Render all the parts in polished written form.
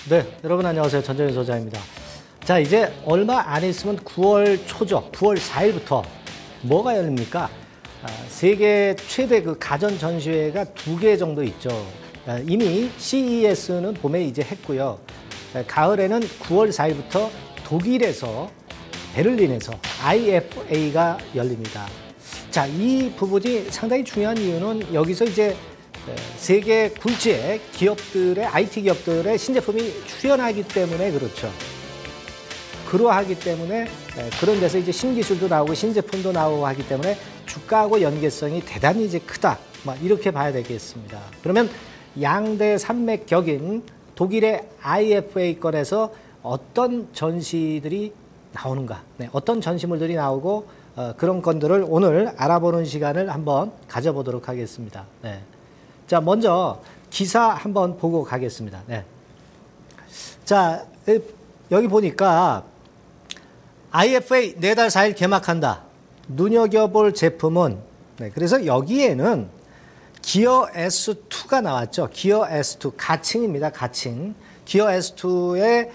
네, 여러분 안녕하세요. 전정현 소장입니다. 자, 이제 얼마 안 있으면 9월 초죠. 9월 4일부터 뭐가 열립니까? 세계 최대 그 가전 전시회가 2개 정도 있죠. 이미 CES는 봄에 이제 했고요. 가을에는 9월 4일부터 독일에서 베를린에서 IFA가 열립니다. 자, 이 부분이 상당히 중요한 이유는 여기서 이제 세계 굴지의 기업들의 IT 기업들의 신제품이 출현하기 때문에 그렇죠. 그러하기 때문에 그런 데서 이제 신기술도 나오고 신제품도 나오고 하기 때문에 주가하고 연계성이 대단히 이제 크다. 이렇게 봐야 되겠습니다. 그러면 양대 산맥격인 독일의 IFA권에서 어떤 전시들이 나오는가? 어떤 전시물들이 나오고 그런 건들을 오늘 알아보는 시간을 한번 가져보도록 하겠습니다. 네. 자, 먼저 기사 한번 보고 가겠습니다. 네. 자, 여기 보니까 IFA 4달 4일 개막한다. 눈여겨볼 제품은, 네, 그래서 여기에는 기어 S2가 나왔죠. 기어 S2, 가칭입니다. 가칭. 기어 S2의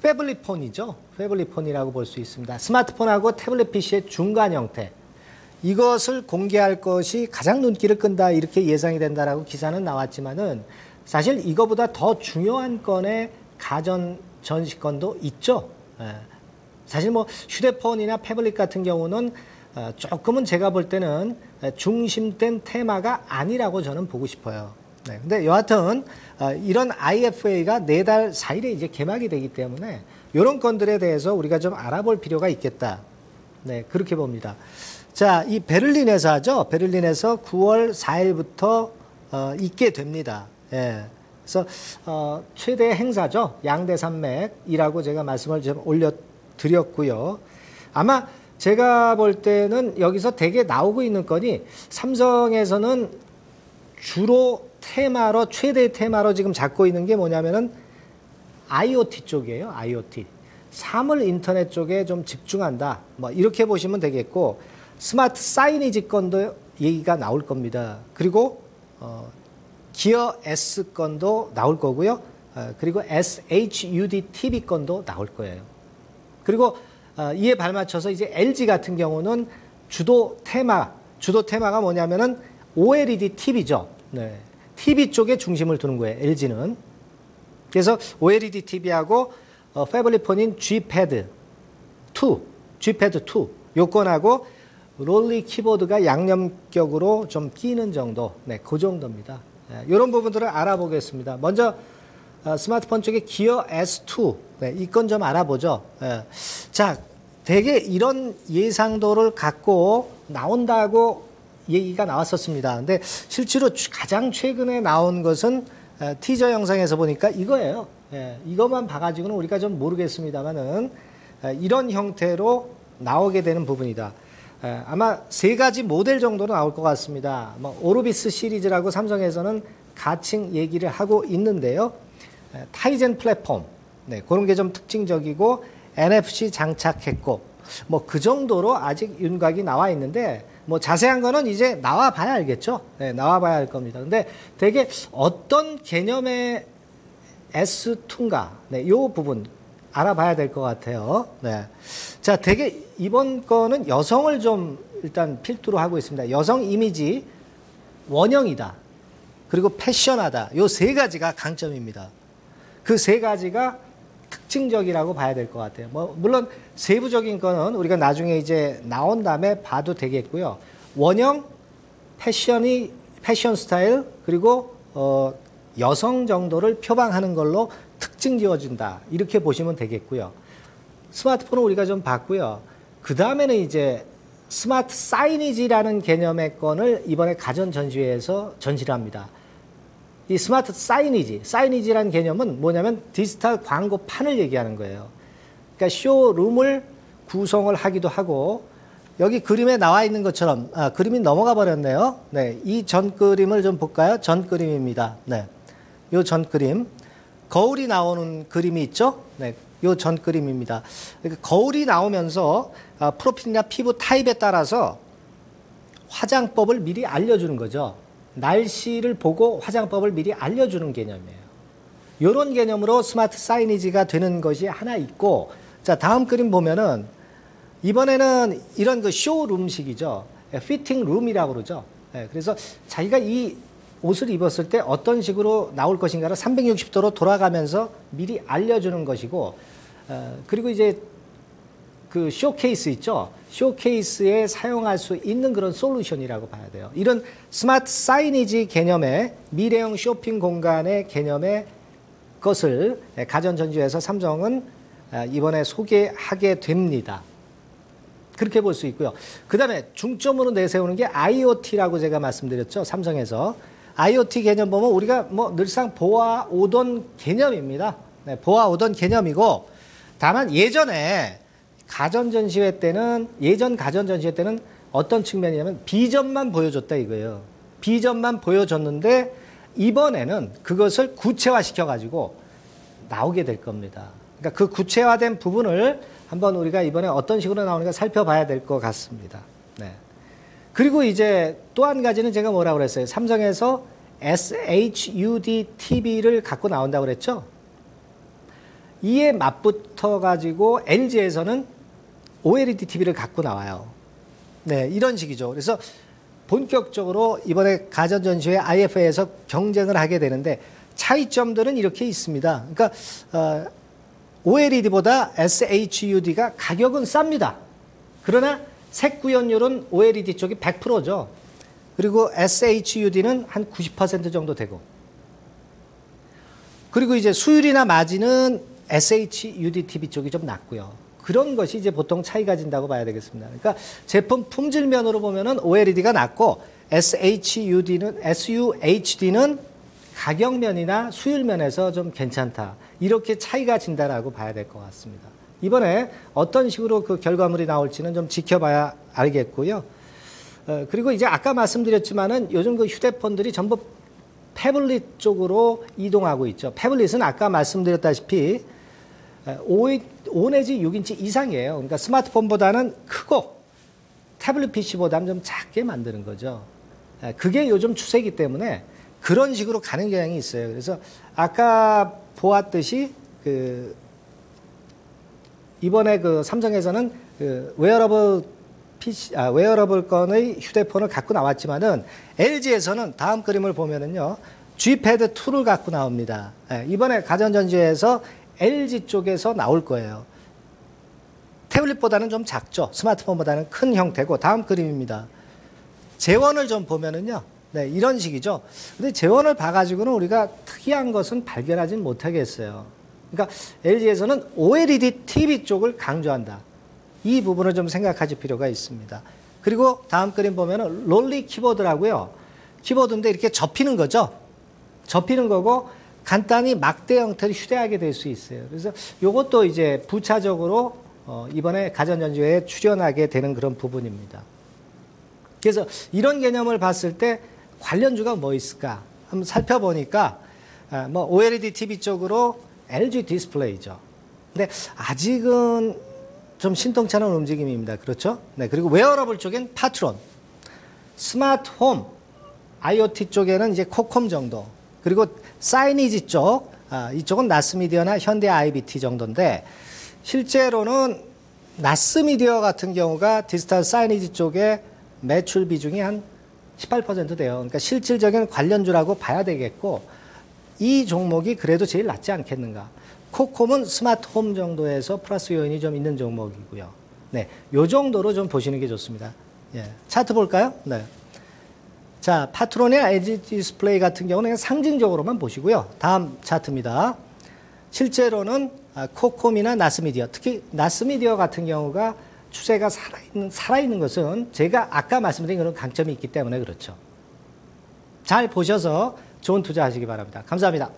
패블릿폰이죠. 패블릿폰이라고 볼 수 있습니다. 스마트폰하고 태블릿 PC의 중간 형태. 이것을 공개할 것이 가장 눈길을 끈다 이렇게 예상이 된다라고 기사는 나왔지만은 사실 이거보다 더 중요한 건의 가전 전시건도 있죠. 사실 뭐 휴대폰이나 태블릿 같은 경우는 조금은 제가 볼 때는 중심된 테마가 아니라고 저는 보고 싶어요. 네, 근데 여하튼 이런 IFA가 4달 4일에 이제 개막이 되기 때문에 이런 건들에 대해서 우리가 좀 알아볼 필요가 있겠다. 네, 그렇게 봅니다. 자, 이 베를린에서 하죠. 베를린에서 9월 4일부터 있게 됩니다. 예. 그래서 최대 행사죠. 양대 산맥이라고 제가 말씀을 좀 올려드렸고요. 아마 제가 볼 때는 여기서 되게 나오고 있는 건이 삼성에서는 주로 테마로 최대 테마로 지금 잡고 있는 게 뭐냐면은 IoT 쪽이에요. IoT. 사물 인터넷 쪽에 좀 집중한다. 뭐 이렇게 보시면 되겠고 스마트 사이니지 건도 얘기가 나올 겁니다. 그리고 기어 S 건도 나올 거고요. 그리고 SHUD TV 건도 나올 거예요. 그리고 이에 발맞춰서 이제 LG 같은 경우는 주도 테마가 뭐냐면은 OLED TV죠. 네. TV 쪽에 중심을 두는 거예요. LG는. 그래서 OLED TV하고 패블릿폰인 Gpad 2 요건하고 롤리 키보드가 양념격으로 좀 끼는 정도, 네, 그 정도입니다. 이런 부분들을 알아보겠습니다. 먼저 스마트폰 쪽에 기어 S2, 네, 이 건 좀 알아보죠. 자, 되게 이런 예상도를 갖고 나온다고 얘기가 나왔었습니다. 근데 실제로 가장 최근에 나온 것은 티저 영상에서 보니까 이거예요. 이것만 봐가지고는 우리가 좀 모르겠습니다만은 이런 형태로 나오게 되는 부분이다. 아마 3가지 모델 정도로 나올 것 같습니다. 오르비스 시리즈라고 삼성에서는 가칭 얘기를 하고 있는데요. 타이젠 플랫폼, 네, 그런 게 좀 특징적이고 NFC 장착했고 뭐 그 정도로 아직 윤곽이 나와 있는데 뭐 자세한 거는 이제 나와 봐야 알겠죠. 네, 나와 봐야 할 겁니다. 근데 되게 어떤 개념의 S2인가, 네, 요 부분 알아봐야 될 것 같아요. 네. 자, 되게 이번 거는 여성을 좀 일단 필두로 하고 있습니다. 여성 이미지, 원형이다. 그리고 패션하다. 요 3가지가 강점입니다. 그 3가지가 특징적이라고 봐야 될 것 같아요. 뭐, 물론 세부적인 거는 우리가 나중에 이제 나온 다음에 봐도 되겠고요. 원형, 패션 스타일, 그리고, 여성 정도를 표방하는 걸로 특징 지어준다. 이렇게 보시면 되겠고요. 스마트폰은 우리가 좀 봤고요. 그 다음에는 이제 스마트 사이니지라는 개념의 건을 이번에 가전 전시회에서 전시를 합니다. 이 스마트 사이니지라는 개념은 뭐냐면 디지털 광고판을 얘기하는 거예요. 그러니까 쇼룸을 구성을 하기도 하고 여기 그림에 나와 있는 것처럼 그림이 넘어가 버렸네요. 네, 이 전 그림을 좀 볼까요? 전 그림입니다. 네, 요 전 그림. 거울이 나오는 그림이 있죠? 네, 요 전 그림입니다. 그러니까 거울이 나오면서 프로필이나 피부 타입에 따라서 화장법을 미리 알려주는 거죠. 날씨를 보고 화장법을 미리 알려주는 개념이에요. 이런 개념으로 스마트 사이니지가 되는 것이 하나 있고, 자, 다음 그림 보면은 이번에는 이런 그 쇼룸식이죠. 피팅 룸이라고 그러죠. 그래서 자기가 이 옷을 입었을 때 어떤 식으로 나올 것인가를 360도로 돌아가면서 미리 알려주는 것이고, 그리고 이제 그 쇼케이스 있죠. 쇼케이스에 사용할 수 있는 그런 솔루션이라고 봐야 돼요. 이런 스마트 사이니지 개념의 미래형 쇼핑 공간의 개념의 것을 가전전지에서 삼성은 이번에 소개하게 됩니다. 그렇게 볼 수 있고요. 그 다음에 중점으로 내세우는 게 IoT라고 제가 말씀드렸죠. 삼성에서. IoT 개념 보면 우리가 뭐 늘상 보아오던 개념입니다. 네, 보아오던 개념이고, 다만 예전에 가전전시회 때는, 예전 가전전시회 때는 어떤 측면이냐면 비전만 보여줬다 이거예요. 비전만 보여줬는데 이번에는 그것을 구체화시켜가지고 나오게 될 겁니다. 그러니까 그 구체화된 부분을 한번 우리가 이번에 어떤 식으로 나오는가 살펴봐야 될 것 같습니다. 네. 그리고 이제 또 한 가지는 제가 뭐라고 그랬어요? 삼성에서 SHUD TV를 갖고 나온다고 그랬죠? 이에 맞붙어 가지고 LG에서는 OLED TV를 갖고 나와요. 네, 이런 식이죠. 그래서 본격적으로 이번에 가전전시회 IFA에서 경쟁을 하게 되는데 차이점들은 이렇게 있습니다. 그러니까 OLED보다 SHUD가 가격은 쌉니다. 그러나 색 구현율은 OLED 쪽이 100%죠. 그리고 SHUD는 한 90% 정도 되고. 그리고 이제 수율이나 마진은 SHUD TV 쪽이 좀 낮고요. 그런 것이 이제 보통 차이가 진다고 봐야 되겠습니다. 그러니까 제품 품질 면으로 보면은 OLED가 낮고 SHUD는 가격 면이나 수율 면에서 좀 괜찮다. 이렇게 차이가 진다라고 봐야 될 것 같습니다. 이번에 어떤 식으로 그 결과물이 나올지는 좀 지켜봐야 알겠고요. 그리고 이제 아까 말씀드렸지만은 요즘 그 휴대폰들이 전부 태블릿 쪽으로 이동하고 있죠. 태블릿은 아까 말씀드렸다시피 5 내지 6인치 이상이에요. 그러니까 스마트폰보다는 크고 태블릿 PC보다는 좀 작게 만드는 거죠. 그게 요즘 추세이기 때문에 그런 식으로 가는 경향이 있어요. 그래서 아까 보았듯이 이번에 삼성에서는 웨어러블 건의 휴대폰을 갖고 나왔지만은 LG에서는 다음 그림을 보면은요, G패드 2를 갖고 나옵니다. 이번에 가전전시회에서 LG 쪽에서 나올 거예요. 태블릿보다는 좀 작죠. 스마트폰보다는 큰 형태고, 다음 그림입니다. 재원을 좀 보면은요, 네, 이런 식이죠. 근데 재원을 봐가지고는 우리가 특이한 것은 발견하진 못하겠어요. 그러니까 LG에서는 OLED TV 쪽을 강조한다. 이 부분을 좀 생각하실 필요가 있습니다. 그리고 다음 그림 보면은 롤리 키보드라고요. 키보드인데 이렇게 접히는 거죠. 접히는 거고 간단히 막대 형태를 휴대하게 될 수 있어요. 그래서 이것도 이제 부차적으로 이번에 가전전시회에 출연하게 되는 그런 부분입니다. 그래서 이런 개념을 봤을 때 관련주가 뭐 있을까? 한번 살펴보니까 뭐 OLED TV 쪽으로 LG 디스플레이죠. 근데 아직은 좀 신통치 않은 움직임입니다. 그렇죠? 네. 그리고 웨어러블 쪽엔 파트론, 스마트 홈, IoT 쪽에는 이제 코콤 정도. 그리고 사이니지 쪽, 이쪽은 나스미디어나 현대 IBT 정도인데 실제로는 나스미디어 같은 경우가 디지털 사이니지 쪽에 매출 비중이 한 18% 돼요. 그러니까 실질적인 관련주라고 봐야 되겠고 이 종목이 그래도 제일 낫지 않겠는가. 코콤은 스마트 홈 정도에서 플러스 요인이 좀 있는 종목이고요. 네, 요 정도로 좀 보시는 게 좋습니다. 예, 차트 볼까요? 네. 자, 파트론이나 LG 디스플레이 같은 경우는 그냥 상징적으로만 보시고요. 다음 차트입니다. 실제로는 코콤이나 나스미디어, 특히 나스미디어 같은 경우가 추세가 살아있는 것은 제가 아까 말씀드린 그런 강점이 있기 때문에 그렇죠. 잘 보셔서 좋은 투자 하시기 바랍니다. 감사합니다.